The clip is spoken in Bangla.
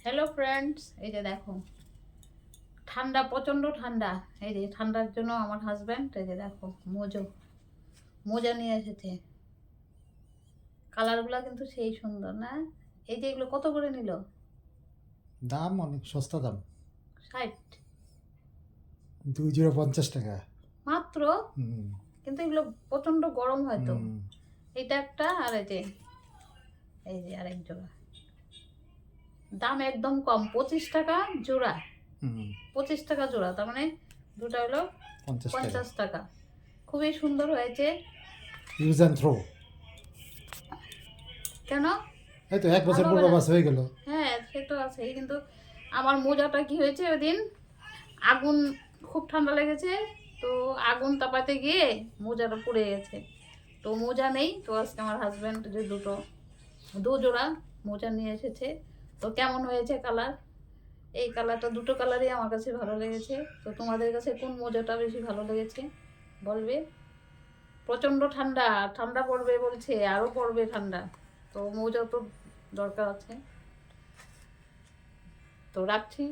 হ্যালো ফ্রেন্ডস, এই যে দেখো ঠান্ডা, প্রচণ্ড ঠান্ডা। এই যে ঠান্ডার জন্য আমার হাজব্যান্ড এই যে দেখো মোজা নিয়ে এসেছে। কালারগুলো কিন্তু সেই সুন্দর না? এই যে এগুলো কত করে নিল? দাম অনেক সস্তা দাম, 60 2,050 টাকা। মাত্র। হুম, কিন্তু এগুলো প্রচণ্ড গরম হয়তো। হুম, এটা একটা, আর এই যে আরেক জোড়া। দাম একদম কম, 25 টাকা জোড়া। হুম, 25 টাকা জোড়া, তার মানে দুটো হলো 50 টাকা। 50 টাকা। খুবই সুন্দর হয়েছে। Use and throw. কেন? এই তো 1 বছর ভালো হবে না? পূর্বাভাস হয়ে গেল। হ্যাঁ, সে তো আছেই, কিন্তু আমার মোজাটা কি হয়েছে, ওই দিন আগুন, খুব ঠান্ডা লেগেছে, তো আগুন তাপাতে গিয়ে মোজাটা পুড়ে গেছে। তো মোজা নেই, তো আজকে আমার হাজব্যান্ড যে দু জোড়া মোজা নিয়ে এসেছে। তো কেমন হয়েছে কালার? এই কালারটা, দুটো কালারই আমার কাছে ভালো লেগেছে। তো তোমাদের কাছে কোন মোজাটা বেশি ভালো লেগেছে বলবে। প্রচণ্ড ঠান্ডা, ঠান্ডা পড়বে বলছে, আরও পড়বে ঠান্ডা, তো মোজা তো দরকার আছে। তো রাখছি।